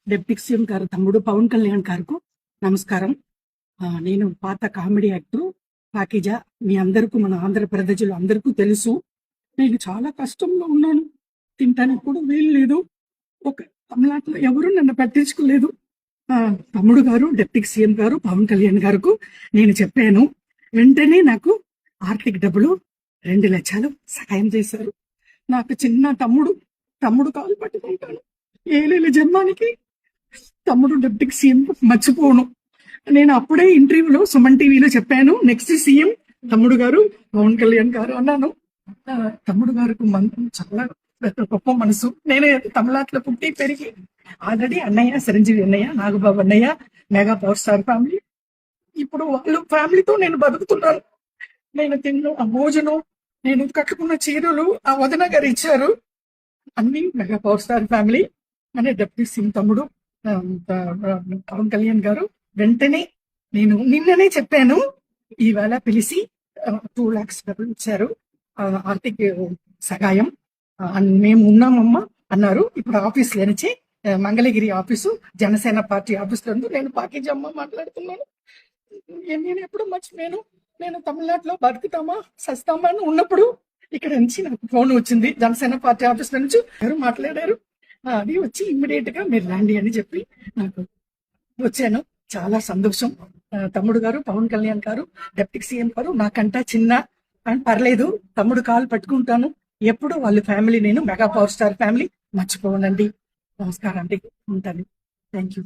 Deputy CM గారు తమ్ముడు పవన్ కళ్యాణ్ గారికి నమస్కారం. నేను పాత కామెడీ యాక్టర్ పాకిజా. మీ అందరికీ, మన ఆంధ్ర ప్రజలు అందరికీ తెలుసు. నేను చాలా కష్టంలో ఉన్నాను. తింటానికి కూడా వీలు లేదు. ఒక తమిళనాడులో ఎవరు నన్ను పట్టించుకోలేదు. తమ్ముడు గారు, డిప్యూటీ సీఎం గారు పవన్ కళ్యాణ్ గారికి నేను చెప్పాను. వెంటనే నాకు ఆర్థిక డబ్బులు 2 లక్షలు సహాయం చేశారు. నాకు చిన్న తమ్ముడు కాలు పట్టుకుంటాను. ఏలేని జన్మానికి తమ్ముడు డిప్యూటీ సీఎం మర్చిపోను. నేను అప్పుడే ఇంటర్వ్యూలో సుమన్ టీవీలో చెప్పాను, నెక్స్ట్ సీఎం తమ్ముడు గారు పవన్ కళ్యాణ్ గారు అన్నాను. తమ్ముడు గారికి చాలా గొప్ప మనసు. నేను తమిళనాడులో పుట్టి పెరిగి ఆల్రెడీ అన్నయ్య చిరంజీవి అన్నయ్య, నాగబాబు అన్నయ్య, మెగా పవర్ స్టార్ ఫ్యామిలీ. ఇప్పుడు వాళ్ళు ఫ్యామిలీతో నేను బతుకుతున్నాను. నేను తిన్న ఆ భోజనం, నేను కట్టుకున్న చీరలు ఆ వదిన గారు ఇచ్చారు. అన్ని మెగా పవర్ స్టార్ ఫ్యామిలీ అనే డిప్యూటీ సీఎం తమ్ముడు పవన్ కళ్యాణ్ గారు వెంటనే నేను నిన్ననే చెప్పాను. ఈవేళ పిలిచి 2 lakhs డబ్బులు ఇచ్చారు, ఆర్థిక సహాయం. మేము ఉన్నామమ్మా అన్నారు. ఇప్పుడు ఆఫీస్ నుంచి Mangalagiri office, Janasena party office నందు నేను పాకిజమ్మ మాట్లాడుతున్నాను. నేను ఎప్పుడు మర్చిపోయాను. నేను తమిళనాడులో బతుకుతామా సస్తామా అని ఉన్నప్పుడు ఇక్కడ నుంచి నాకు ఫోన్ వచ్చింది. జనసేన పార్టీ ఆఫీస్ నుంచి ఎవరు మాట్లాడారు. అది వచ్చి ఇమ్మీడియట్ గా మీరు రండి అని చెప్పి నాకు వచ్చాను. చాలా సంతోషం. తమ్ముడు గారు పవన్ కళ్యాణ్ గారు, డిప్యూటీ సీఎం గారు నాకంటా చిన్న పర్లేదు, తమ్ముడు కాలు పట్టుకుంటాను ఎప్పుడు. వాళ్ళ ఫ్యామిలీ, నేను మెగా పవర్ స్టార్ ఫ్యామిలీ మర్చిపోనండి. నమస్కారం అండి, ఉంటాను. Thank you.